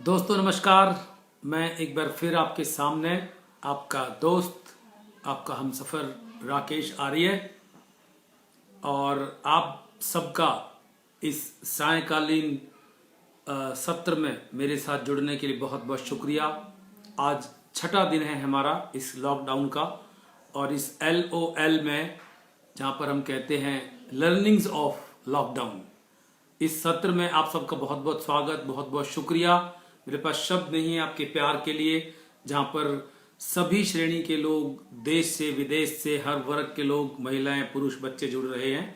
दोस्तों नमस्कार। मैं एक बार फिर आपके सामने आपका दोस्त, आपका हमसफ़र राकेश आर्य, और आप सबका इस सायंकालीन सत्र में मेरे साथ जुड़ने के लिए बहुत बहुत शुक्रिया। आज छठा दिन है हमारा इस लॉकडाउन का, और इस LOL में जहाँ पर हम कहते हैं लर्निंग्स ऑफ लॉकडाउन, इस सत्र में आप सबका बहुत बहुत स्वागत, बहुत बहुत शुक्रिया। मेरे पास शब्द नहीं है आपके प्यार के लिए, जहाँ पर सभी श्रेणी के लोग, देश से विदेश से, हर वर्ग के लोग, महिलाएं पुरुष बच्चे जुड़ रहे हैं।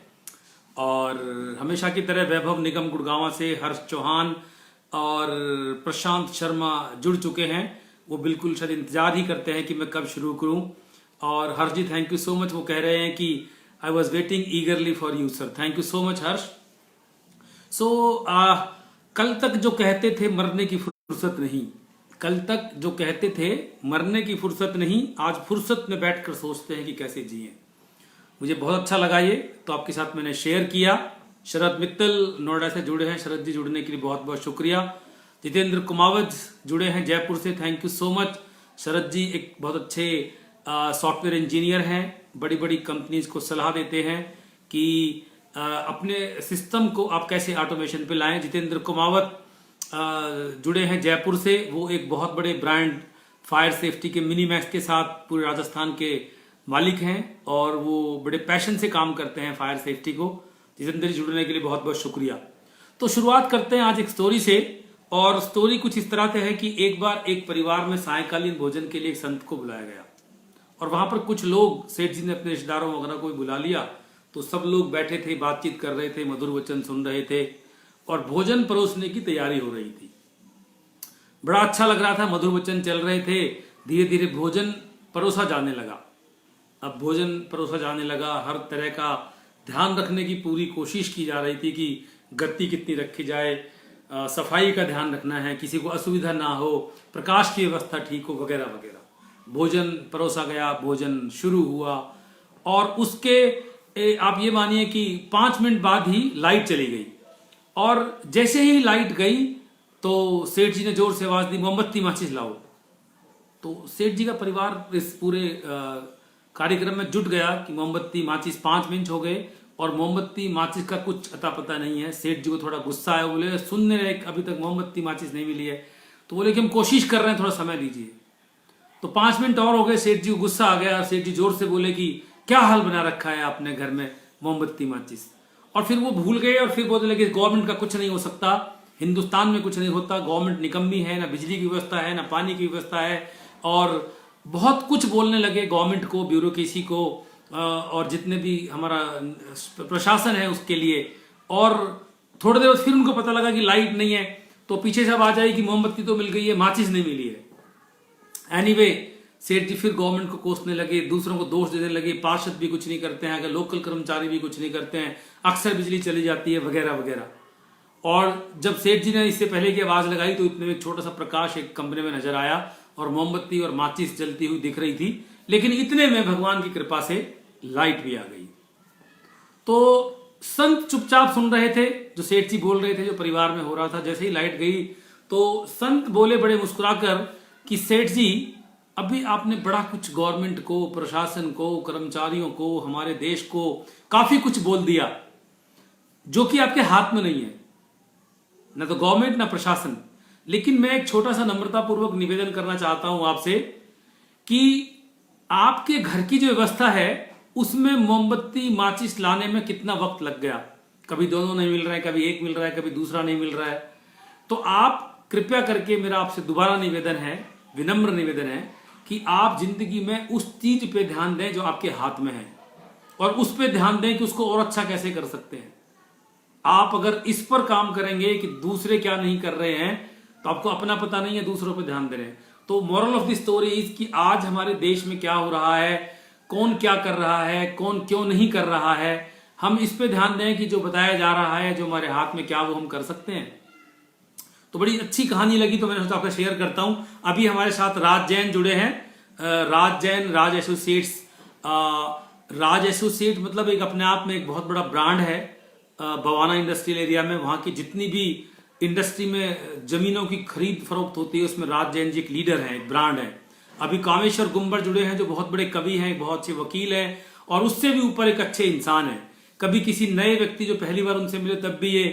और हमेशा की तरह वैभव निगम गुड़गांव से हर्ष चौहान और प्रशांत शर्मा जुड़ चुके हैं। वो बिल्कुल शायद इंतजार ही करते हैं कि मैं कब शुरू करूं। और Harsh ji, thank you so much. वो कह रहे हैं कि I was waiting eagerly for you sir. Thank you so much Harsh. कल तक जो कहते थे मरने की फुर्सत नहीं, कल तक जो कहते थे मरने की फुर्सत नहीं, आज फुर्सत में बैठकर सोचते हैं कि कैसे जिए। मुझे बहुत अच्छा लगा ये, तो आपके साथ मैंने शेयर किया। शरद मित्तल नोएडा से जुड़े हैं, शरद जी जुड़ने के लिए बहुत बहुत शुक्रिया। जितेंद्र कुमावत जुड़े हैं जयपुर से, थैंक यू सो मच। शरद जी एक बहुत अच्छे सॉफ्टवेयर इंजीनियर हैं, बड़ी बड़ी कंपनीज को सलाह देते हैं कि अपने सिस्टम को आप कैसे ऑटोमेशन पे लाएं। जितेंद्र कुमावत जुड़े हैं जयपुर से, वो एक बहुत बड़े ब्रांड फायर सेफ्टी के मिनीमैक्स के साथ पूरे राजस्थान के मालिक हैं, और वो बड़े पैशन से काम करते हैं फायर सेफ्टी को। जितेंद्र जी जुड़ने के लिए बहुत बहुत शुक्रिया। तो शुरुआत करते हैं आज एक स्टोरी से, और स्टोरी कुछ इस तरह से है कि एक बार एक परिवार में सायंकालीन भोजन के लिए एक संत को बुलाया गया, और वहां पर कुछ लोग, सेठ जी ने अपने रिश्तेदारों वगैरह को बुला लिया। तो सब लोग बैठे थे, बातचीत कर रहे थे, मधुर वचन सुन रहे थे, और भोजन परोसने की तैयारी हो रही थी। बड़ा अच्छा लग रहा था, मधुर वचन चल रहे थे। धीरे धीरे भोजन परोसा जाने लगा। अब भोजन परोसा जाने लगा, हर तरह का ध्यान रखने की पूरी कोशिश की जा रही थी कि गति कितनी रखी जाए, सफाई का ध्यान रखना है, किसी को असुविधा ना हो, प्रकाश की व्यवस्था ठीक हो, वगैरह वगैरह। भोजन परोसा गया, भोजन शुरू हुआ, और उसके आप ये मानिए कि 5 मिनट बाद ही लाइट चली गई। और जैसे ही लाइट गई तो सेठ जी ने जोर से आवाज दी, मोमबत्ती माचिस लाओ। तो सेठ जी का परिवार इस पूरे कार्यक्रम में जुट गया कि मोमबत्ती माचिस। 5 मिनट हो गए और मोमबत्ती माचिस का कुछ अता पता नहीं है। सेठ जी को थोड़ा गुस्सा आया, बोले सुनने रहे अभी तक मोमबत्ती माचिस नहीं मिली है। तो बोले कि हम कोशिश कर रहे हैं, थोड़ा समय दीजिए। तो 5 मिनट और हो गए, सेठ जी को गुस्सा आ गया। सेठ जी जोर से बोले कि क्या हाल बना रखा है आपने घर में मोमबत्ती माचिस। और फिर वो भूल गए, और फिर बोलने लगे गवर्नमेंट का कुछ नहीं हो सकता, हिंदुस्तान में कुछ नहीं होता, गवर्नमेंट निकम्मी है, ना बिजली की व्यवस्था है, ना पानी की व्यवस्था है। और बहुत कुछ बोलने लगे गवर्नमेंट को, ब्यूरोक्रेसी को, और जितने भी हमारा प्रशासन है उसके लिए। और थोड़ी देर बाद फिर उनको पता लगा कि लाइट नहीं है, तो पीछे से आवाज आई कि मोमबत्ती तो मिल गई है, माचिस नहीं मिली है। एनीवे सेठ जी फिर गवर्नमेंट को कोसने लगे, दूसरों को दोष देने लगे, पार्षद भी कुछ नहीं करते हैं, अगर लोकल कर्मचारी भी कुछ नहीं करते हैं, अक्सर बिजली चली जाती है, वगैरह वगैरह। और जब सेठ जी ने इससे पहले की आवाज लगाई तो इतने में एक छोटा सा प्रकाश एक कमरे में नजर आया, और मोमबत्ती और माचिस जलती हुई दिख रही थी। लेकिन इतने में भगवान की कृपा से लाइट भी आ गई। तो संत चुपचाप सुन रहे थे जो सेठ जी बोल रहे थे, जो परिवार में हो रहा था। जैसे ही लाइट गई तो संत बोले बड़े मुस्कुराकर कि सेठ जी, अभी आपने बड़ा कुछ गवर्नमेंट को, प्रशासन को, कर्मचारियों को, हमारे देश को काफी कुछ बोल दिया, जो कि आपके हाथ में नहीं है, ना तो गवर्नमेंट ना प्रशासन। लेकिन मैं एक छोटा सा नम्रतापूर्वक निवेदन करना चाहता हूं आपसे कि आपके घर की जो व्यवस्था है उसमें मोमबत्ती माचिस लाने में कितना वक्त लग गया। कभी दोनों नहीं मिल रहे हैं, कभी एक मिल रहा है, कभी दूसरा नहीं मिल रहा है। तो आप कृपया करके, मेरा आपसे दोबारा निवेदन है, विनम्र निवेदन है कि आप जिंदगी में उस चीज पे ध्यान दें जो आपके हाथ में है, और उस पे ध्यान दें कि उसको और अच्छा कैसे कर सकते हैं। आप अगर इस पर काम करेंगे कि दूसरे क्या नहीं कर रहे हैं, तो आपको अपना पता नहीं है, दूसरों पे ध्यान दे रहे हैं। तो moral of the story is कि आज हमारे देश में क्या हो रहा है, कौन क्या कर रहा है, कौन क्यों नहीं कर रहा है, हम इस पे ध्यान दें कि जो बताया जा रहा है, जो हमारे हाथ में, क्या वो हम कर सकते हैं। तो बड़ी अच्छी कहानी लगी, तो मैंने सोचा आपको शेयर करता हूं। अभी हमारे साथ राज जैन जुड़े हैं। राज जैन, राज एसोसिएट्स। राज एसोसिएट मतलब एक अपने आप में एक बहुत बड़ा ब्रांड है बवाना इंडस्ट्रियल एरिया में। वहां की जितनी भी इंडस्ट्री में जमीनों की खरीद फरोख्त होती है, उसमें राज जैन जी एक लीडर हैं, एक ब्रांड है। अभी कामेश्वर गुंबर जुड़े हैं जो बहुत बड़े कवि हैं, बहुत अच्छे वकील हैं और उससे भी ऊपर एक अच्छे इंसान हैं। कभी किसी नए व्यक्ति जो पहली बार उनसे मिले तब भी ये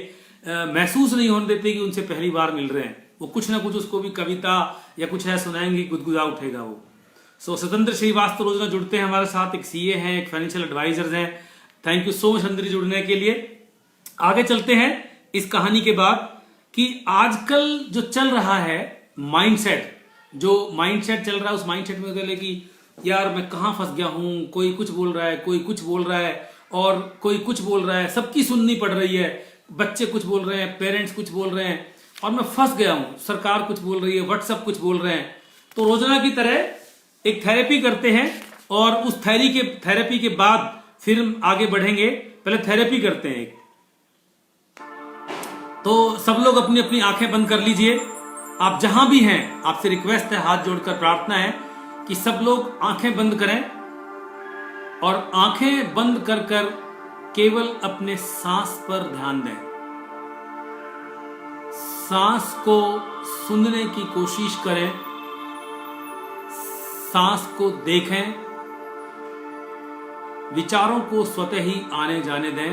महसूस नहीं होने देते कि उनसे पहली बार मिल रहे हैं। वो कुछ ना कुछ उसको भी कविता या कुछ है सुनाएंगे, गुदगुदा उठेगा वो। सो स्वतंत्र श्रीवास्तव रोजाना जुड़ते हैं हमारे साथ, एक सीए हैं, एक फाइनेंशियल एडवाइजर्स हैं। थैंक यू सो मच अंदर जुड़ने के लिए। आगे चलते हैं इस कहानी के बाद कि आजकल जो चल रहा है माइंडसेट, जो माइंडसेट चल रहा है उस माइंडसेट में कहते कि यार मैं कहाँ फंस गया हूं, कोई कुछ बोल रहा है, कोई कुछ बोल रहा है और कोई कुछ बोल रहा है, सबकी सुननी पड़ रही है, बच्चे कुछ बोल रहे हैं, पेरेंट्स कुछ बोल रहे हैं और मैं फंस गया हूं, सरकार कुछ बोल रही है, व्हाट्सएप कुछ बोल रहे हैं। तो रोजाना की तरह एक थेरेपी करते हैं और उस थेरेपी के बाद फिर हम आगे बढ़ेंगे। पहले थेरेपी करते हैं। तो सब लोग अपनी अपनी आंखें बंद कर लीजिए। आप जहां भी हैं आपसे रिक्वेस्ट है, हाथ जोड़कर प्रार्थना है कि सब लोग आंखें बंद करें और आंखें बंद कर कर केवल अपने सांस पर ध्यान दें। सांस को सुनने की कोशिश करें, सांस को देखें, विचारों को स्वतः ही आने जाने दें।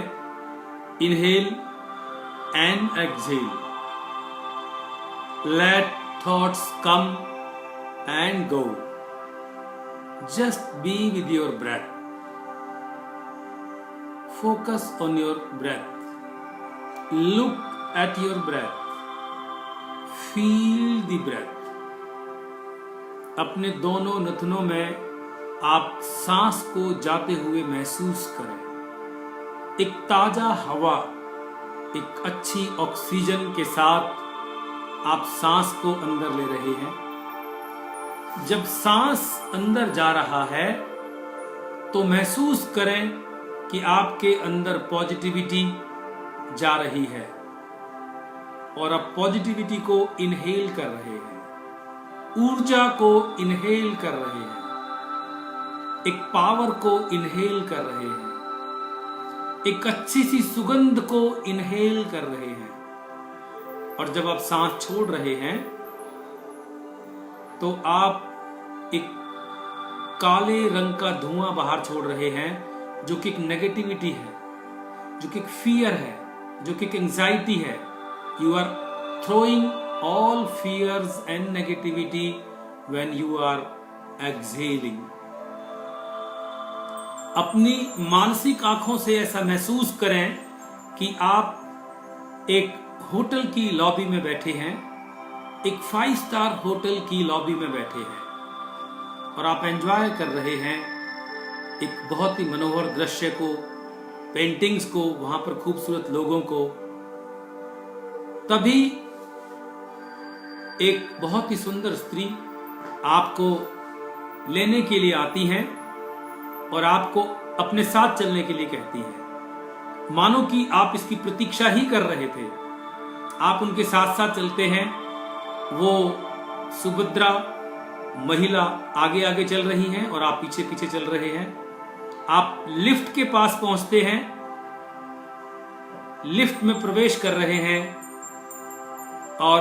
Inhale and exhale, let thoughts come and go, just be with your breath, focus on your breath, look at your breath, feel the breath. अपने दोनों नथनों में आप सांस को जाते हुए महसूस करें। एक ताजा हवा, एक अच्छी ऑक्सीजन के साथ आप सांस को अंदर ले रहे हैं। जब सांस अंदर जा रहा है तो महसूस करें कि आपके अंदर पॉजिटिविटी जा रही है और आप पॉजिटिविटी को इनहेल कर रहे हैं, ऊर्जा को इनहेल कर रहे हैं, एक पावर को इनहेल कर रहे हैं, एक अच्छी सी सुगंध को इनहेल कर रहे हैं। और जब आप सांस छोड़ रहे हैं तो आप एक काले रंग का धुआं बाहर छोड़ रहे हैं जो कि एक नेगेटिविटी है, जो कि एक फियर है, जो कि एक एंजाइटी है। You are throwing all fears and negativity when you are exhaling। अपनी मानसिक आंखों से ऐसा महसूस करें कि आप एक होटल की लॉबी में बैठे हैं, एक 5 स्टार होटल की लॉबी में बैठे हैं और आप एंजॉय कर रहे हैं एक बहुत ही मनोहर दृश्य को, पेंटिंग्स को, वहां पर खूबसूरत लोगों को। तभी एक बहुत ही सुंदर स्त्री आपको लेने के लिए आती हैं और आपको अपने साथ चलने के लिए कहती है, मानो कि आप इसकी प्रतीक्षा ही कर रहे थे। आप उनके साथ साथ चलते हैं। वो सुभद्रा महिला आगे आगे चल रही हैं और आप पीछे पीछे चल रहे हैं। आप लिफ्ट के पास पहुंचते हैं, लिफ्ट में प्रवेश कर रहे हैं और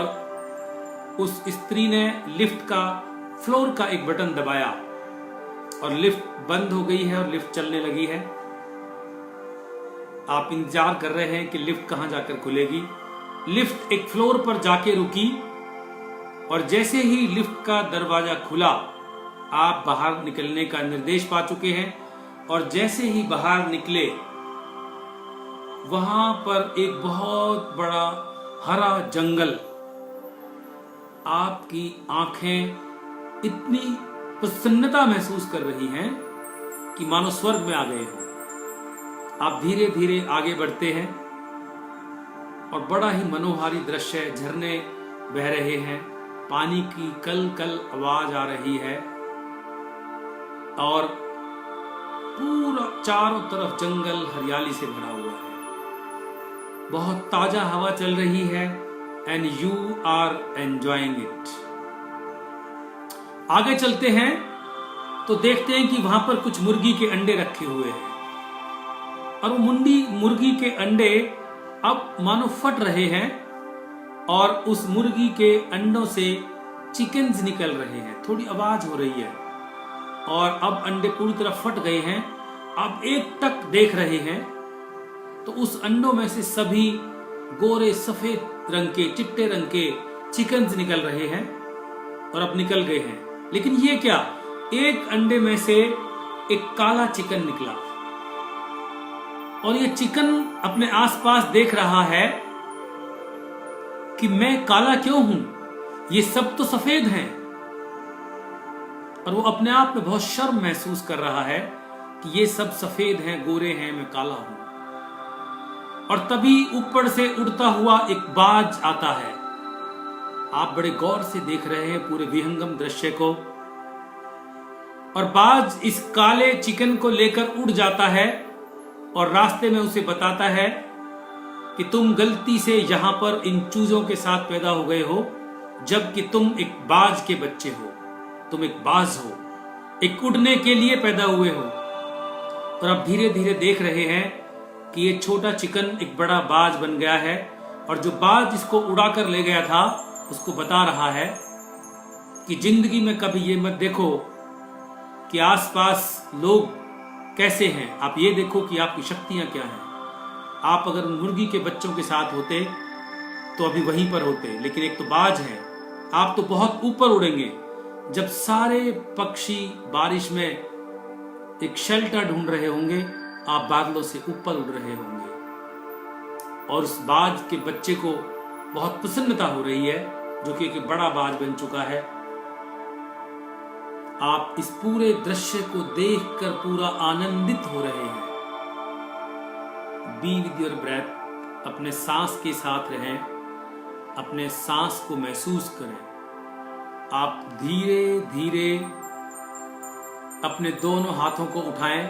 उस स्त्री ने लिफ्ट का फ्लोर का एक बटन दबाया और लिफ्ट बंद हो गई है और लिफ्ट चलने लगी है। आप इंतजार कर रहे हैं कि लिफ्ट कहां जाकर खुलेगी। लिफ्ट एक फ्लोर पर जाके रुकी और जैसे ही लिफ्ट का दरवाजा खुला आप बाहर निकलने का निर्देश पा चुके हैं और जैसे ही बाहर निकले वहां पर एक बहुत बड़ा हरा जंगल। आपकी आंखें इतनी प्रसन्नता महसूस कर रही हैं कि मानो स्वर्ग में आ गए हो। आप धीरे धीरे आगे बढ़ते हैं और बड़ा ही मनोहारी दृश्य, झरने बह रहे हैं, पानी की कल कल आवाज आ रही है और पूरा चारों तरफ जंगल हरियाली से भरा हुआ है। बहुत ताजा हवा चल रही है and you are enjoying it. आगे चलते हैं तो देखते हैं कि वहां पर कुछ मुर्गी के अंडे रखे हुए हैं और वो मुर्गी के अंडे अब मानो फट रहे हैं और उस मुर्गी के अंडों से चिकन्स निकल रहे हैं, थोड़ी आवाज हो रही है और अब अंडे पूरी तरह फट गए हैं। अब एक टक देख रहे हैं तो उस अंडों में से सभी गोरे सफेद रंग के, चिट्टे रंग के चिकन्स निकल रहे हैं और अब निकल गए हैं। लेकिन ये क्या, एक अंडे में से एक काला चिकन निकला और ये चिकन अपने आसपास देख रहा है कि मैं काला क्यों हूं, ये सब तो सफेद हैं। और वो अपने आप में बहुत शर्म महसूस कर रहा है कि ये सब सफेद हैं, गोरे हैं, मैं काला हूं। और तभी ऊपर से उड़ता हुआ एक बाज आता है। आप बड़े गौर से देख रहे हैं पूरे विहंगम दृश्य को। और बाज इस काले चिकन को लेकर उड़ जाता है और रास्ते में उसे बताता है कि तुम गलती से यहां पर इन चूजों के साथ पैदा हो गए हो, जबकि तुम एक बाज के बच्चे हो, तुम एक बाज हो, एक उड़ने के लिए पैदा हुए हो। और अब धीरे धीरे देख रहे हैं कि ये छोटा चिकन एक बड़ा बाज बन गया है और जो बाज इसको उड़ाकर ले गया था उसको बता रहा है कि जिंदगी में कभी ये मत देखो कि आसपास लोग कैसे हैं, आप ये देखो कि आपकी शक्तियां क्या हैं। आप अगर मुर्गी के बच्चों के साथ होते तो अभी वहीं पर होते, लेकिन एक तो बाज है, आप तो बहुत ऊपर उड़ेंगे। जब सारे पक्षी बारिश में एक शेल्टर ढूंढ रहे होंगे, आप बादलों से ऊपर उड़ रहे होंगे। और उस बाज के बच्चे को बहुत प्रसन्नता हो रही है, जो कि एक बड़ा बाज बन चुका है। आप इस पूरे दृश्य को देखकर पूरा आनंदित हो रहे हैं। बी विद योर ब्रेथ, अपने सांस के साथ रहें, अपने सांस को महसूस करें। आप धीरे धीरे अपने दोनों हाथों को उठाएं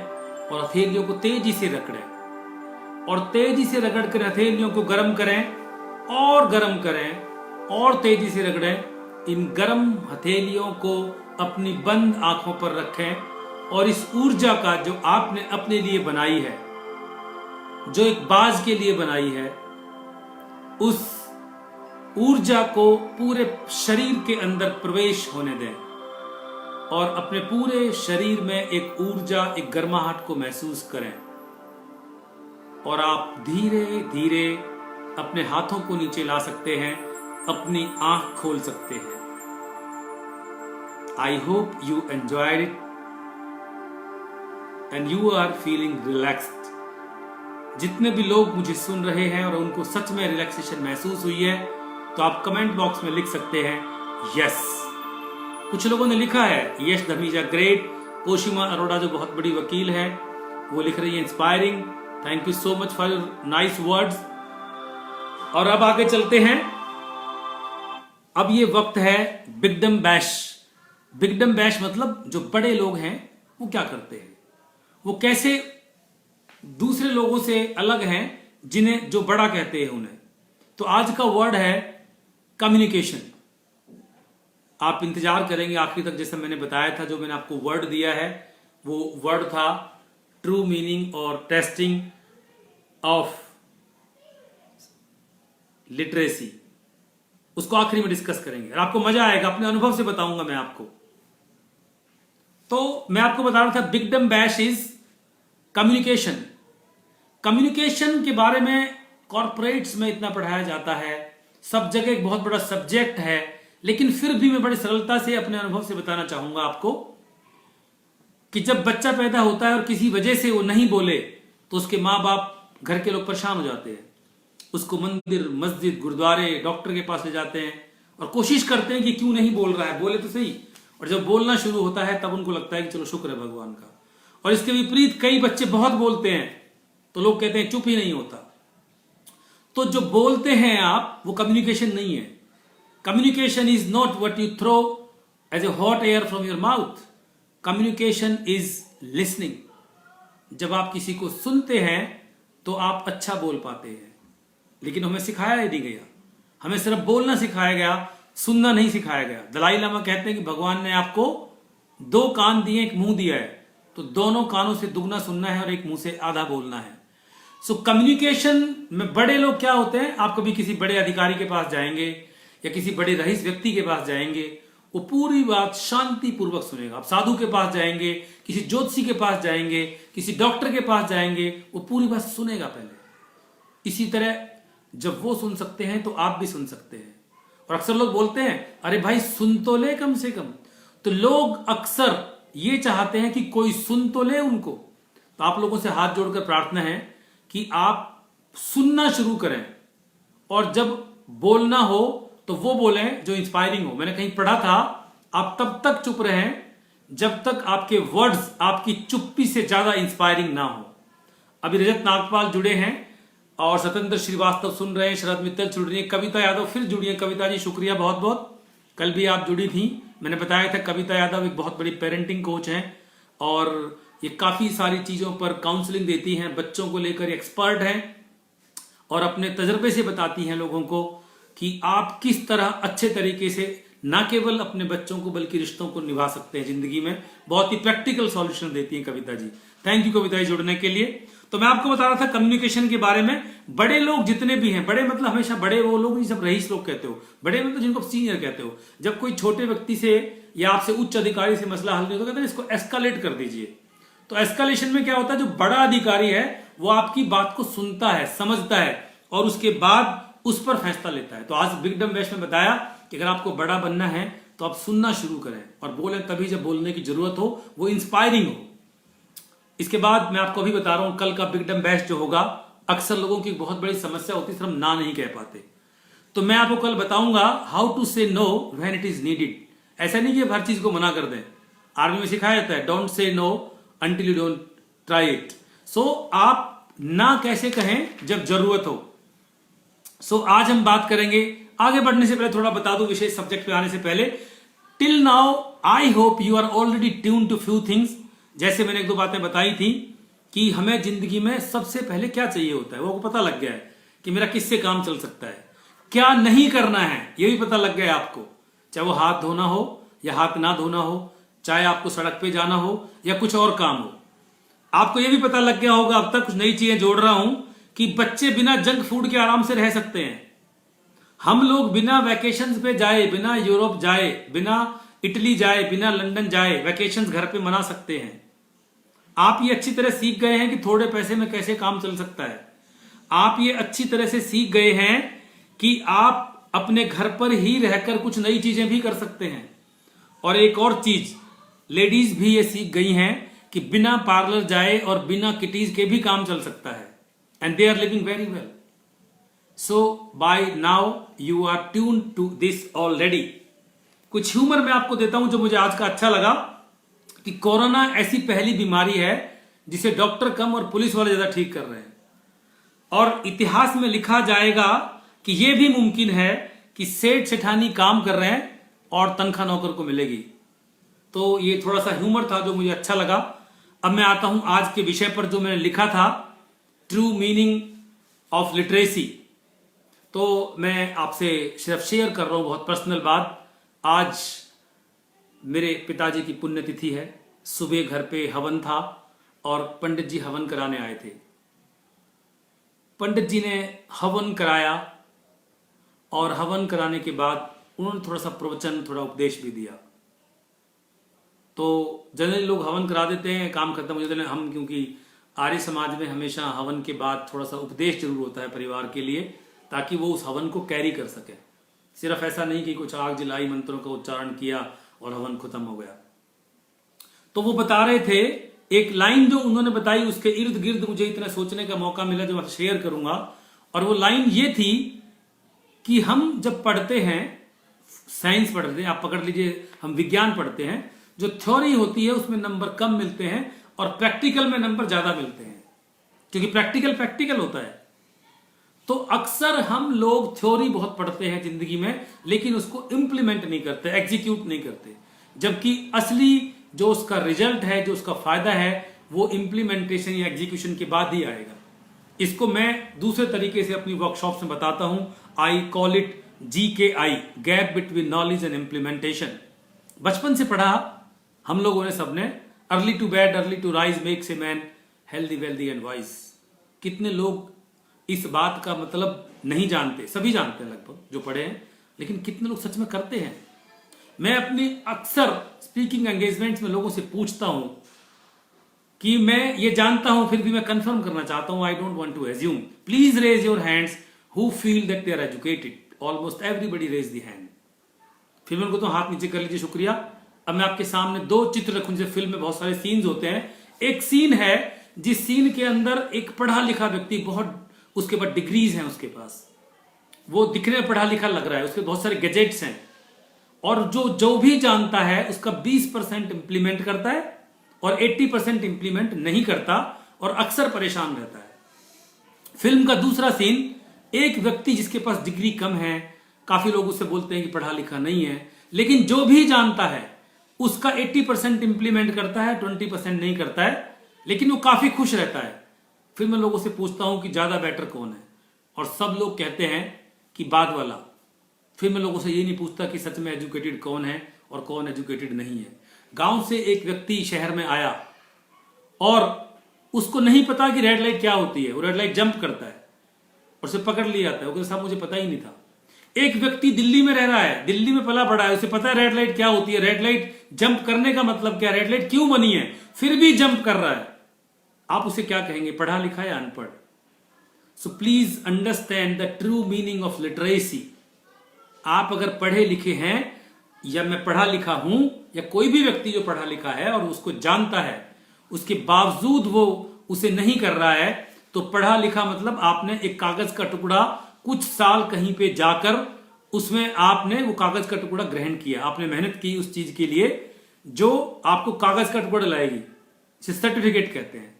और हथेलियों को तेजी से रगड़ें और तेजी से रगड़कर हथेलियों को गर्म करें और गर्म करें और तेजी से रगड़ें। इन गर्म हथेलियों को अपनी बंद आंखों पर रखें और इस ऊर्जा का जो आपने अपने लिए बनाई है, जो एक बाज के लिए बनाई है, उस ऊर्जा को पूरे शरीर के अंदर प्रवेश होने दें और अपने पूरे शरीर में एक ऊर्जा, एक गर्माहट को महसूस करें। और आप धीरे धीरे अपने हाथों को नीचे ला सकते हैं, अपनी आंख खोल सकते हैं। I hope you enjoyed it and you are feeling relaxed. जितने भी लोग मुझे सुन रहे हैं और उनको सच में रिलैक्सेशन महसूस हुई है, तो आप कमेंट बॉक्स में लिख सकते हैं यस। कुछ लोगों ने लिखा है यस धमीजा ग्रेट। कोशिमा अरोड़ा जो बहुत बड़ी वकील है, वो लिख रही है inspiring. Thank you so much for your nice words. और अब आगे चलते हैं। अब ये वक्त है बिगडम बैश। बिगडम बैश मतलब जो बड़े लोग हैं वो क्या करते हैं, वो कैसे दूसरे लोगों से अलग हैं जिन्हें जो बड़ा कहते हैं उन्हें। तो आज का वर्ड है कम्युनिकेशन। आप इंतजार करेंगे आखिरी तक। जैसे मैंने बताया था, जो मैंने आपको वर्ड दिया है वो वर्ड था ट्रू मीनिंग और टेस्टिंग ऑफ लिटरेसी। उसको आखिरी में डिस्कस करेंगे और आपको मजा आएगा, अपने अनुभव से बताऊंगा मैं आपको। तो मैं आपको बता रहा था बिगडम बैश इज कम्युनिकेशन। कम्युनिकेशन के बारे में कॉर्पोरेट्स में इतना पढ़ाया जाता है, सब जगह एक बहुत बड़ा सब्जेक्ट है, लेकिन फिर भी मैं बड़ी सरलता से अपने अनुभव से बताना चाहूंगा आपको कि जब बच्चा पैदा होता है और किसी वजह से वो नहीं बोले तो उसके माँ बाप, घर के लोग परेशान हो जाते हैं। उसको मंदिर, मस्जिद, गुरुद्वारे, डॉक्टर के पास ले जाते हैं और कोशिश करते हैं कि क्यों नहीं बोल रहा है, बोले तो सही। और जब बोलना शुरू होता है तब उनको लगता है कि चलो शुक्र है भगवान का। और इसके विपरीत कई बच्चे बहुत बोलते हैं तो लोग कहते हैं चुप ही नहीं होता। तो जो बोलते हैं आप, वो कम्युनिकेशन नहीं है। Communication is not what you throw as a hot air from your mouth. Communication is listening. जब आप किसी को सुनते हैं तो आप अच्छा बोल पाते हैं, लेकिन हमें सिखाया ही नहीं गया। हमें सिर्फ बोलना सिखाया गया, सुनना नहीं सिखाया गया। दलाई लामा कहते हैं कि भगवान ने आपको 2 कान दिए, एक मुंह दिया है, तो दोनों कानों से दुगना सुनना है और एक मुंह से आधा बोलना है। सो कम्युनिकेशन में बड़े लोग क्या होते हैं, आप कभी किसी बड़े अधिकारी के पास जाएंगे या किसी बड़े रईस व्यक्ति के पास जाएंगे, वो पूरी बात शांतिपूर्वक सुनेगा। आप साधु के पास जाएंगे, किसी ज्योतिषी के पास जाएंगे, किसी डॉक्टर के पास जाएंगे, वो पूरी बात सुनेगा पहले। इसी तरह जब वो सुन सकते हैं तो आप भी सुन सकते हैं। और अक्सर लोग बोलते हैं अरे भाई सुन तो ले कम से कम। तो लोग अक्सर ये चाहते हैं कि कोई सुन तो ले उनको। तो आप लोगों से हाथ जोड़कर प्रार्थना है कि आप सुनना शुरू करें, और जब बोलना हो तो वो बोलें जो इंस्पायरिंग हो। मैंने कहीं पढ़ा था, आप तब तक चुप रहें जब तक आपके वर्ड्स आपकी चुप्पी से ज्यादा इंस्पायरिंग ना हो। अभी रजत नागपाल जुड़े हैं और स्वतंत्र श्रीवास्तव सुन रहे हैं, शरद मित्तल जुड़ रही है, कविता यादव फिर जुड़ी है। कविता जी शुक्रिया बहुत बहुत, कल भी आप जुड़ी थी। मैंने बताया था कविता यादव एक बहुत बड़ी पेरेंटिंग कोच हैं और ये काफी सारी चीजों पर काउंसलिंग देती हैं, बच्चों को लेकर एक्सपर्ट हैं और अपने तजर्बे से बताती हैं लोगों को कि आप किस तरह अच्छे तरीके से ना केवल अपने बच्चों को बल्कि रिश्तों को निभा सकते हैं जिंदगी में। बहुत ही प्रैक्टिकल सॉल्यूशन देती हैं कविता जी। थैंक यू कविता जी जुड़ने के लिए। तो मैं आपको बता रहा था कम्युनिकेशन के बारे में। बड़े लोग जितने भी हैं, बड़े मतलब हमेशा बड़े वो लोग नहीं सब रईस लोग कहते हो, बड़े मतलब जिनको सीनियर कहते हो। जब कोई छोटे व्यक्ति से या आपसे उच्च अधिकारी से मसला हल नहीं होता, कहते हैं इसको एस्केलेट कर दीजिए। तो एस्केलेशन में क्या होता है, जो बड़ा अधिकारी है वो आपकी बात को सुनता है, समझता है और उसके बाद उस पर फैसला लेता है। तो आज बिग डम बैश में बताया कि अगर आपको बड़ा बनना है तो आप सुनना शुरू करें और बोलें तभी जब बोलने की जरूरत हो, वो इंस्पायरिंग हो। इसके बाद मैं आपको अभी बता रहा हूं, कल का बिग डम बैश जो होगा, अक्सर लोगों की बहुत बड़ी समस्या होती है, सिर्फ ना नहीं कह पाते। तो मैं आपको कल बताऊंगा हाउ टू से know when it is needed. ऐसा नहीं कि हर चीज को मना कर दें। आर्मी में सिखाया जाता है don't say no until you don't try it. So आप ना कैसे कहें जब जरूरत हो। सो आज हम बात करेंगे, आगे बढ़ने से पहले थोड़ा बता दूं विशेष सब्जेक्ट पे आने से पहले, till now I hope you are already tune to few things. जैसे मैंने एक दो बातें बताई थी कि हमें जिंदगी में सबसे पहले क्या चाहिए होता है, वो पता लग गया है कि मेरा किससे काम चल सकता है, क्या नहीं करना है ये भी पता लग गया है आपको। चाहे वो हाथ धोना हो या हाथ ना धोना हो, चाहे आपको सड़क पे जाना हो या कुछ और काम हो। आपको ये भी पता लग गया होगा, अब तक कुछ नई चीजें जोड़ रहा हूं, कि बच्चे बिना जंक फूड के आराम से रह सकते हैं। हम लोग बिना वैकेशंस पे जाए, बिना यूरोप जाए, बिना इटली जाए, बिना लंदन जाए, वैकेशंस घर पे मना सकते हैं। आप ये अच्छी तरह सीख गए हैं कि थोड़े पैसे में कैसे काम चल सकता है। आप ये अच्छी तरह से सीख गए हैं कि आप अपने घर पर ही रहकर कुछ नई चीजें भी कर सकते हैं। और एक और चीज, लेडीज भी ये सीख गई हैं कि बिना पार्लर जाए और बिना किटीज के भी काम चल सकता है, and they are living very well. So by now you are tune to this already. कुछ ह्यूमर मैं आपको देता हूं जो मुझे आज का अच्छा लगा, कि कोरोना ऐसी पहली बीमारी है जिसे डॉक्टर कम और पुलिस वाले ज्यादा ठीक कर रहे हैं, और इतिहास में लिखा जाएगा कि यह भी मुमकिन है कि सेठ सेठानी काम कर रहे हैं और तनख्वाह नौकर को मिलेगी। तो ये थोड़ा सा ह्यूमर था जो मुझे अच्छा लगा। अब मैं आता हूं आज के विषय पर जो मैंने लिखा था, ट्रू मीनिंग ऑफ लिटरेसी। तो मैं आपसे सिर्फ शेयर कर रहा हूं बहुत पर्सनल बात। आज मेरे पिताजी की पुण्यतिथि है। सुबह घर पे हवन था और पंडित जी हवन कराने आए थे। पंडित जी ने हवन कराया और हवन कराने के बाद उन्होंने थोड़ा सा प्रवचन, थोड़ा उपदेश भी दिया। तो जनरली लोग हवन करा देते हैं, काम खत्म हो जाता है। हम क्योंकि आर्य समाज में हमेशा हवन के बाद थोड़ा सा उपदेश जरूर होता है परिवार के लिए, ताकि वो उस हवन को कैरी कर सके। सिर्फ ऐसा नहीं कि कुछ आग जलाई, मंत्रों का उच्चारण किया और हवन खत्म हो गया। तो वो बता रहे थे, एक लाइन जो उन्होंने बताई उसके इर्द गिर्द मुझे इतना सोचने का मौका मिला जो मैं शेयर करूंगा। और वो लाइन ये थी कि हम जब पढ़ते हैं, साइंस पढ़ते हैं, आप पकड़ लीजिए, हम विज्ञान पढ़ते हैं, जो थ्योरी होती है उसमें नंबर कम मिलते हैं और प्रैक्टिकल में नंबर ज्यादा मिलते हैं, क्योंकि प्रैक्टिकल होता है। तो अक्सर हम लोग थ्योरी बहुत पढ़ते हैं जिंदगी में, लेकिन उसको इंप्लीमेंट नहीं करते, एग्जीक्यूट नहीं करते, जबकि असली जो उसका रिजल्ट है, जो उसका फायदा है, वो इंप्लीमेंटेशन या एग्जीक्यूशन के बाद ही आएगा। इसको मैं दूसरे तरीके से अपनी वर्कशॉप में बताता हूं। I call it GKI, gap between knowledge and implementation. बचपन से पढ़ा हम लोगों ने सबने, early to bed early to rise makes a man healthy wealthy and wise. कितने लोग इस बात का मतलब नहीं जानते, सभी जानते हैं लगभग जो पढ़े हैं, लेकिन कितने लोग सच में करते हैं। मैं अपनी अक्सर स्पीकिंग एंगेजमेंट्स में लोगों से पूछता हूं कि मैं ये जानता हूं फिर भी मैं कंफर्म करना चाहता हूं, I don't want to assume, please raise your hands who feel that they are educated. Almost everybody raise the hand. फिर मैं उनको तो हाथ नीचे कर लीजिए, शुक्रिया। अब मैं आपके सामने दो चित्र रखूं, जैसे फिल्म में बहुत सारे सीन्स होते हैं। एक सीन है जिस सीन के अंदर एक पढ़ा लिखा व्यक्ति, बहुत उसके पास डिग्रीज हैं, उसके पास वो दिखने में पढ़ा लिखा लग रहा है, उसके बहुत सारे गैजेट्स हैं, और जो भी जानता है उसका 20% इंप्लीमेंट करता है और 80% इंप्लीमेंट नहीं करता और अक्सर परेशान रहता है। फिल्म का दूसरा सीन, एक व्यक्ति जिसके पास डिग्री कम है, काफी लोग उससे बोलते हैं कि पढ़ा लिखा नहीं है, लेकिन जो भी जानता है उसका 80% इंप्लीमेंट करता है, 20% नहीं करता है, लेकिन वो काफी खुश रहता है। फिर मैं लोगों से पूछता हूं कि ज्यादा बेटर कौन है, और सब लोग कहते हैं कि बाद वाला। फिर मैं लोगों से ये नहीं पूछता कि सच में एजुकेटेड कौन है और कौन एजुकेटेड नहीं है। गांव से एक व्यक्ति शहर में आया और उसको नहीं पता कि रेड लाइट क्या होती है, वो रेड लाइट जंप करता है और उसे पकड़ लिया जाता है। वो कहता साहब मुझे पता ही नहीं था। एक व्यक्ति दिल्ली में रह रहा है, दिल्ली में पला पड़ा है, उसे पता है रेड लाइट क्या होती है, रेड लाइट जंप करने का मतलब क्या, रेड लाइट क्यों बनी है, फिर भी जंप कर रहा है। आप उसे क्या कहेंगे, पढ़ा लिखा या अनपढ़? So please understand the true meaning of literacy. आप अगर पढ़े लिखे हैं, या मैं पढ़ा लिखा हूं, या कोई भी व्यक्ति जो पढ़ा लिखा है और उसको जानता है, उसके बावजूद वो उसे नहीं कर रहा है, तो पढ़ा लिखा मतलब आपने एक कागज का टुकड़ा कुछ साल कहीं पे जाकर उसमें आपने वो कागज का टुकड़ा ग्रहण किया, आपने मेहनत की उस चीज के लिए जो आपको कागज का टुकड़ा लाएगी, इसे सर्टिफिकेट कहते हैं।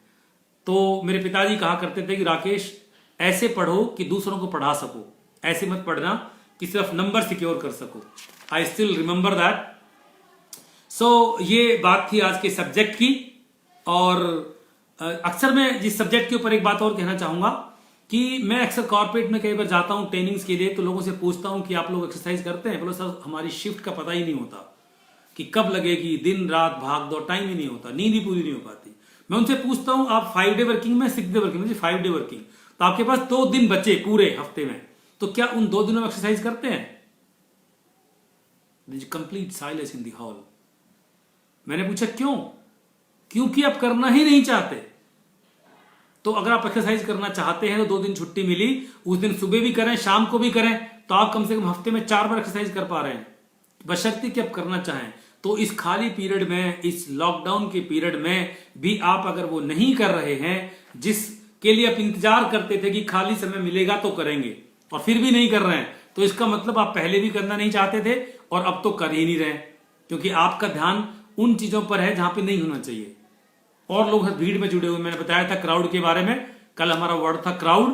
तो मेरे पिताजी कहा करते थे कि राकेश ऐसे पढ़ो कि दूसरों को पढ़ा सको, ऐसे मत पढ़ना कि सिर्फ नंबर सिक्योर कर सको। I still remember that. So ये बात थी आज के सब्जेक्ट की। और अक्सर मैं जिस सब्जेक्ट के ऊपर एक बात और कहना चाहूंगा कि मैं अक्सर कॉर्पोरेट में कई बार जाता हूं ट्रेनिंग्स के लिए, तो लोगों से पूछता हूं कि आप लोग एक्सरसाइज करते हैं? बोलो सर हमारी शिफ्ट का पता ही नहीं होता कि कब लगेगी, दिन रात भाग दो, टाइम ही नहीं होता, नींद ही पूरी नहीं हो पाती। मैं उनसे पूछता हूं आप 5 डे वर्किंग में, 6 डे वर्किंग में? 5 डे वर्किंग। तो आपके पास 2 दिन बचे पूरे हफ्ते में, तो क्या उन 2 दिनों में एक्सरसाइज करते हैं? Complete silence in the hall. मैंने पूछा क्यों? क्योंकि आप करना ही नहीं चाहते। तो अगर आप एक्सरसाइज करना चाहते हैं तो 2 दिन छुट्टी मिली, उस दिन सुबह भी करें शाम को भी करें, तो आप कम से कम हफ्ते में 4 बार एक्सरसाइज कर पा रहे हैं, बशर्ते कि आप करना चाहें। तो इस खाली पीरियड में, इस लॉकडाउन के पीरियड में भी आप अगर वो नहीं कर रहे हैं जिसके लिए आप इंतजार करते थे कि खाली समय मिलेगा तो करेंगे, और फिर भी नहीं कर रहे हैं, तो इसका मतलब आप पहले भी करना नहीं चाहते थे और अब तो कर ही नहीं रहे, क्योंकि आपका ध्यान उन चीजों पर है जहां पे नहीं होना चाहिए। और लोग भीड़ में जुड़े हुए, मैंने बताया था क्राउड के बारे में, कल हमारा वर्ड था क्राउड।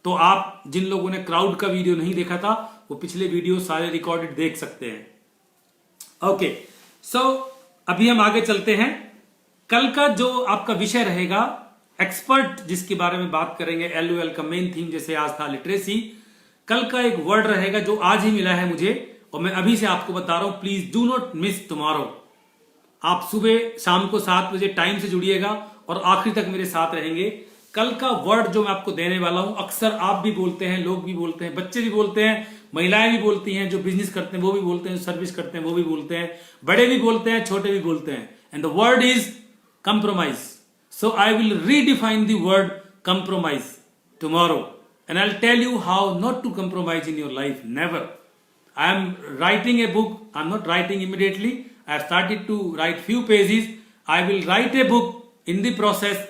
तो आप जिन लोगों ने क्राउड का वीडियो नहीं देखा था वो पिछले वीडियो सारे रिकॉर्डेड देख सकते हैं। ओके, सो अभी हम आगे चलते हैं। कल का जो आपका विषय रहेगा एक्सपर्ट, जिसके बारे में बात करेंगे, LOL का मेन थीम जैसे आज था लिटरेसी, कल का एक वर्ड रहेगा जो आज ही मिला है मुझे और मैं अभी से आपको बता रहा हूं, please do not miss tomorrow. आप सुबह शाम को 7 बजे टाइम से जुड़िएगा और आखिरी तक मेरे साथ रहेंगे। कल का वर्ड जो मैं आपको देने वाला हूं, अक्सर आप भी बोलते हैं, लोग भी बोलते हैं, बच्चे भी बोलते हैं, महिलाएं भी बोलती हैं, जो बिजनेस करते हैं वो भी बोलते हैं, जो सर्विस करते हैं वो भी बोलते हैं, बड़े भी बोलते हैं, छोटे भी बोलते हैं, and the word is compromise. So I will redefine the word compromise tomorrow and I'll tell you how not to compromise in your life. Never. I am writing a book. I'm not writing immediately. I have started to write few pages. I will write a book in the process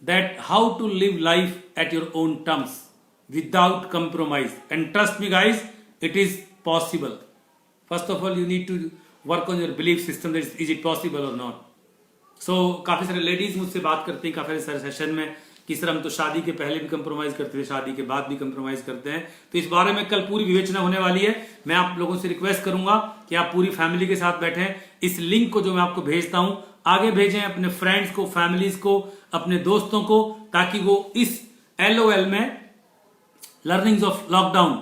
that how to live life at your own terms without compromise. And trust me guys, it is possible. First of all, you need to work on your belief system, that is it possible or not. So काफी सारे ladies मुझसे बात करती हैं काफी सारे session में कि सर हम तो शादी के पहले भी कंप्रोमाइज करते थे, शादी के बाद भी कंप्रोमाइज करते हैं। तो इस बारे में कल पूरी विवेचना होने वाली है। मैं आप लोगों से रिक्वेस्ट करूंगा कि आप पूरी फैमिली के साथ बैठें। इस लिंक को जो मैं आपको भेजता हूं आगे भेजें अपने फ्रेंड्स को, फैमिलीज को, अपने दोस्तों को, ताकि वो इस LOL में, लर्निंग्स ऑफ लॉकडाउन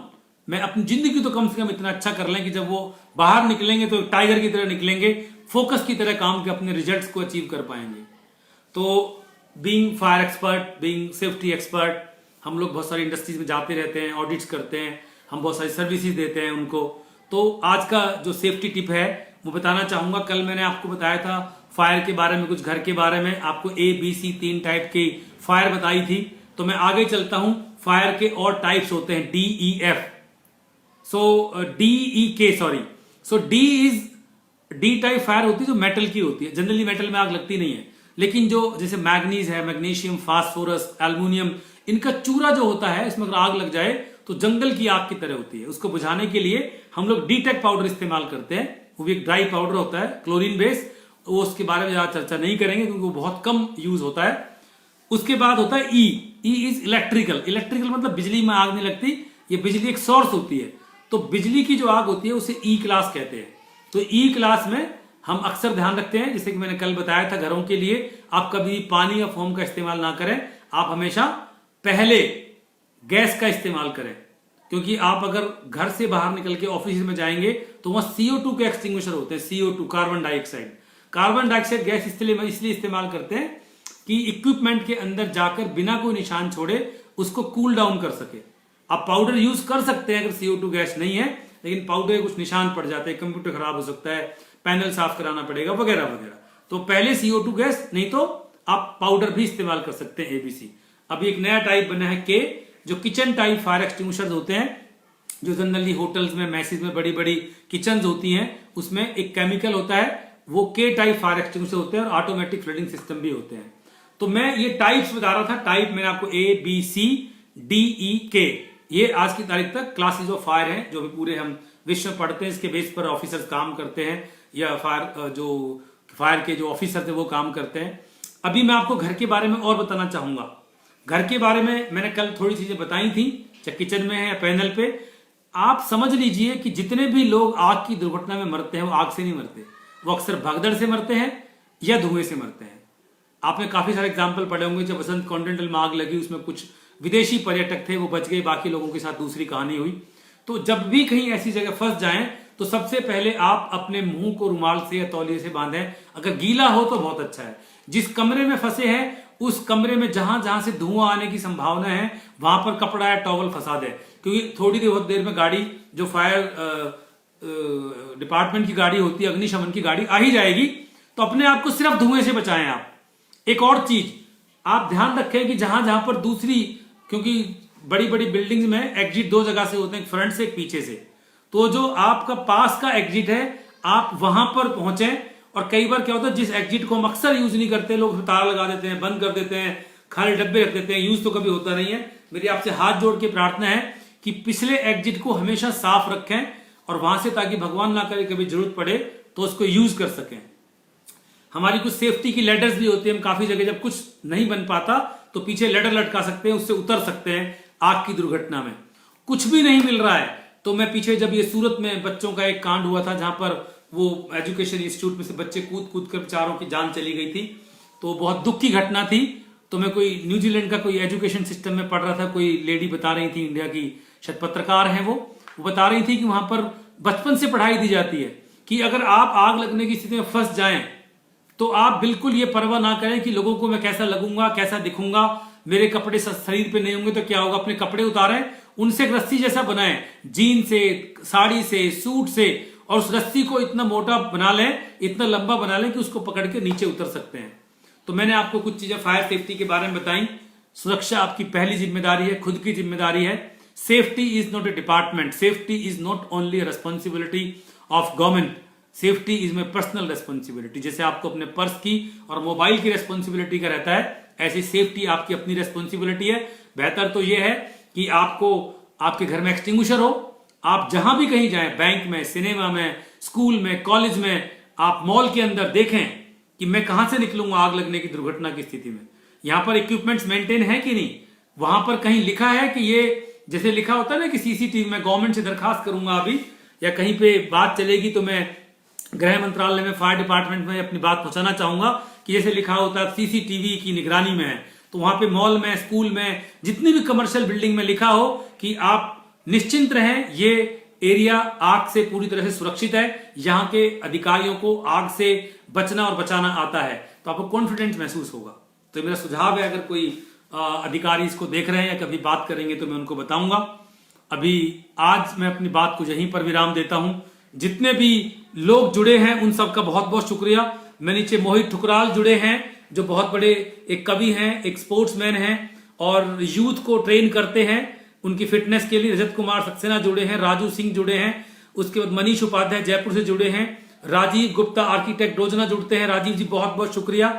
में, अपनी जिंदगी तो कम से कम इतना अच्छा कर लें कि जब वो बाहर निकलेंगे तो एक टाइगर की तरह निकलेंगे, फोकस की तरह काम के अपने रिजल्ट्स को अचीव कर पाएंगे। तो being fire expert, being safety expert, हम लोग बहुत सारी इंडस्ट्रीज में जाते रहते हैं, ऑडिट्स करते हैं, हम बहुत सारी सर्विसेज देते हैं उनको। तो आज का जो सेफ्टी टिप है वो बताना चाहूंगा। कल मैंने आपको बताया था फायर के बारे में, कुछ घर के बारे में, आपको ABC 3 टाइप की फायर बताई थी। तो मैं आगे चलता हूं, फायर के और टाइप्स होते हैं DEF, DEK, सॉरी। सो डी टाइप फायर होती है जो मेटल की होती है। जनरली मेटल में आग लगती नहीं है, लेकिन जो जैसे मैग्नीज है, मैग्नीशियम, फास्फोरस, एल्युमिनियम, इनका चूरा जो होता है, इसमें अगर आग लग जाए तो जंगल की आग की तरह होती है। उसको बुझाने के लिए हम लोग डीटेक पाउडर इस्तेमाल करते हैं। वो भी एक ड्राई पाउडर होता है, क्लोरीन बेस। वो उसके बारे में ज्यादा चर्चा नहीं करेंगे क्योंकि वो बहुत कम यूज होता है। उसके बाद होता है ई इज इलेक्ट्रिकल। इलेक्ट्रिकल मतलब बिजली में आग नहीं लगती, ये बिजली एक सोर्स होती है। तो बिजली की जो आग होती है उसे ई क्लास कहते हैं। तो ई क्लास में हम अक्सर ध्यान रखते हैं, जैसे कि मैंने कल बताया था, घरों के लिए आप कभी पानी या फोम का इस्तेमाल ना करें। आप हमेशा पहले गैस का इस्तेमाल करें, क्योंकि आप अगर घर से बाहर निकल के ऑफिस में जाएंगे तो वहां CO2 के एक्सटिंग्विशर होते हैं। CO2 carbon dioxide. Carbon dioxide gas इसलिए इस्तेमाल करते हैं कि इक्विपमेंट के अंदर जाकर बिना कोई निशान छोड़े उसको कूल डाउन कर सके। आप पाउडर यूज कर सकते हैं अगर CO2 गैस नहीं है, लेकिन पाउडर के कुछ निशान पड़ जाते हैं, कंप्यूटर खराब हो सकता है, पैनल साफ कराना पड़ेगा, वगैरह वगैरह। तो पहले CO2 गैस, नहीं तो आप पाउडर भी इस्तेमाल कर सकते हैं, ABC। अभी एक नया टाइप बना है K, जो किचन टाइप फायर एक्सटिंग्विशर्स होते हैं, जो जनरली होटल्स में, मैसेज में बड़ी बड़ी किचन होती हैं, उसमें एक केमिकल होता है, वो K टाइप फायर एक्सटिंग्विशर होते हैं, और ऑटोमेटिक फ्लडिंग सिस्टम भी होते हैं। तो मैं ये टाइप्स बता रहा था। टाइप मैंने आपको ABCDEK, ये आज की तारीख तक क्लासेस ऑफ फायर हैं जो भी पूरे हम विश्व में पढ़ते हैं। इसके बेस पर ऑफिसर्स काम करते हैं, या फायर के जो ऑफिसर थे वो काम करते हैं। अभी मैं आपको घर के बारे में और बताना चाहूंगा। घर के बारे में मैंने कल थोड़ी चीजें बताई थी, चाहे किचन में है या पैनल पे। आप समझ लीजिए कि जितने भी लोग आग की दुर्घटना में मरते हैं वो आग से नहीं मरते, वो अक्सर भगदड़ से मरते हैं या धुएं से मरते हैं। आपने काफी सारे एग्जाम्पल पढ़े होंगे। जब बसंत कॉन्टिनेंटल में आग लगी, उसमें कुछ विदेशी पर्यटक थे, वो बच गए, बाकी लोगों के साथ दूसरी कहानी हुई। तो जब भी कहीं ऐसी जगह फंस जाएं तो सबसे पहले आप अपने मुंह को रुमाल से या तौलिए से बांधें। अगर गीला हो तो बहुत अच्छा है। जिस कमरे में फंसे हैं उस कमरे में जहां जहां से धुआं आने की संभावना है वहां पर कपड़ा या टॉवल फंसा दें, क्योंकि थोड़ी देर में गाड़ी, जो फायर डिपार्टमेंट की गाड़ी होती है, अग्निशमन की गाड़ी आ ही जाएगी। तो अपने आप को सिर्फ धुएं से बचाएं आप। एक और चीज आप ध्यान रखें कि जहां जहां पर दूसरी, क्योंकि बड़ी बड़ी बिल्डिंग्स में एग्जिट 2 जगह से होते हैं, फ्रंट से, एक पीछे से। तो जो आपका पास का एग्जिट है आप वहां पर पहुंचे। और कई बार क्या होता है, जिस एग्जिट को हम अक्सर यूज नहीं करते, लोग ताला लगा देते हैं, बंद कर देते हैं, खाली डब्बे रख देते हैं, यूज तो कभी होता नहीं है। मेरी आपसे हाथ जोड़ के प्रार्थना है कि पिछले एग्जिट को हमेशा साफ रखें और वहां से, ताकि भगवान ना करे कभी जरूरत पड़े तो उसको यूज कर सकें। हमारी कुछ सेफ्टी की लेडर्स भी होती है। हम काफी जगह जब कुछ नहीं बन पाता तो पीछे लेडर लटका सकते हैं, उससे उतर सकते हैं आग की दुर्घटना में। कुछ भी नहीं मिल रहा है तो मैं पीछे, जब ये सूरत में बच्चों का एक कांड हुआ था, जहां पर वो एजुकेशन इंस्टीट्यूट में से बच्चे कूद कूद कर बेचारों की जान चली गई थी, तो बहुत दुख की घटना थी। तो मैं कोई न्यूजीलैंड का कोई एजुकेशन सिस्टम में पढ़ रहा था, कोई लेडी बता रही थी, इंडिया की शायद पत्रकार है वो बता रही थी कि वहां पर बचपन से पढ़ाई दी जाती है कि अगर आप आग लगने की स्थिति में फंस जाएं तो आप बिल्कुल ये परवाह ना करें कि लोगों को मैं कैसा लगूंगा, कैसा दिखूंगा, मेरे कपड़े शरीर पे नहीं होंगे तो क्या होगा। अपने कपड़े उतारें, उनसे एक रस्सी जैसा बनाएं, जीन से, साड़ी से, सूट से, और उस रस्सी को इतना मोटा बना लें, इतना लंबा बना लें कि उसको पकड़ के नीचे उतर सकते हैं। तो मैंने आपको कुछ चीजें फायर सेफ्टी के बारे में बताई। सुरक्षा आपकी पहली जिम्मेदारी है, खुद की जिम्मेदारी है। Safety is not A department, safety is not only a responsibility of government, safety is my personal responsibility. जैसे आपको अपने पर्स की और मोबाइल की रेस्पॉन्सिबिलिटी का रहता है, ऐसी सेफ्टी आपकी अपनी रेस्पॉन्सिबिलिटी है। बेहतर तो यह है कि आपको आपके घर में एक्सटिंग्विशर हो, आप जहां भी कहीं जाएं, बैंक में, सिनेमा में, स्कूल में, कॉलेज में, आप मॉल के अंदर देखें कि मैं कहां से निकलूंगा आग लगने की दुर्घटना की स्थिति में। यहां पर इक्विपमेंट्स मेंटेन है कि नहीं, वहां पर कहीं लिखा है कि ये, जैसे लिखा होता है ना कि CCTV, मैं गवर्नमेंट से दरखास्त करूंगा अभी, या कहीं पे बात चलेगी तो मैं गृह मंत्रालय में, फायर डिपार्टमेंट में अपनी बात पहुंचाना चाहूंगा कि जैसे लिखा होता है CCTV की निगरानी में है। तो वहां पे मॉल में, स्कूल में, जितनी भी कमर्शियल बिल्डिंग में लिखा हो कि आप निश्चिंत रहें, ये एरिया आग से पूरी तरह से सुरक्षित है, यहाँ के अधिकारियों को आग से बचना और बचाना आता है, तो आपको कॉन्फिडेंस महसूस होगा। तो मेरा सुझाव है, अगर कोई अधिकारी इसको देख रहे हैं या कभी बात करेंगे तो मैं उनको बताऊंगा। अभी आज मैं अपनी बात को यहीं पर विराम देता हूं। जितने भी लोग जुड़े हैं उन सबका बहुत बहुत शुक्रिया। मैं नीचे मोहित ठुकराल जुड़े हैं, जो बहुत बड़े एक कवि हैं, एक स्पोर्ट्समैन हैं और यूथ को ट्रेन करते हैं उनकी फिटनेस के लिए। रजत कुमार सक्सेना जुड़े हैं, राजू सिंह जुड़े हैं, उसके बाद मनीष उपाध्याय जयपुर से जुड़े हैं, राजीव गुप्ता आर्किटेक्ट रोजना जुड़ते हैं, राजीव जी बहुत बहुत शुक्रिया।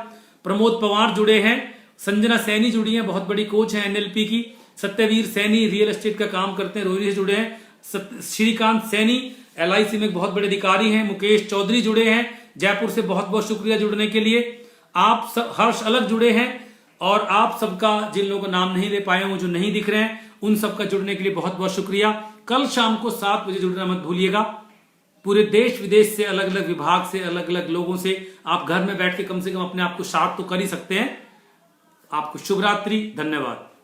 प्रमोद पवार जुड़े हैं, संजना सैनी जुड़ी हैं, बहुत बड़ी कोच हैं एनएलपी की, सत्यवीर सैनी रियल एस्टेट का काम करते हैं, रोहिणी से जुड़े हैं, श्रीकांत सैनी एलआईसी में एक बहुत बड़े अधिकारी हैं, मुकेश चौधरी जुड़े हैं जयपुर से, बहुत बहुत शुक्रिया जुड़ने के लिए। आप सब, हर्ष अलग जुड़े हैं, और आप सबका, जिन लोगों का नाम नहीं ले पाए हूं, जो नहीं दिख रहे हैं, उन सबका जुड़ने के लिए बहुत बहुत शुक्रिया। कल शाम को 7 बजे जुड़ना मत भूलिएगा। पूरे देश विदेश से, अलग अलग विभाग से, अलग अलग लोगों से आप घर में बैठ के कम से कम अपने आप को शार्प तो कर ही सकते हैं। आपको शुभ रात्रि, धन्यवाद।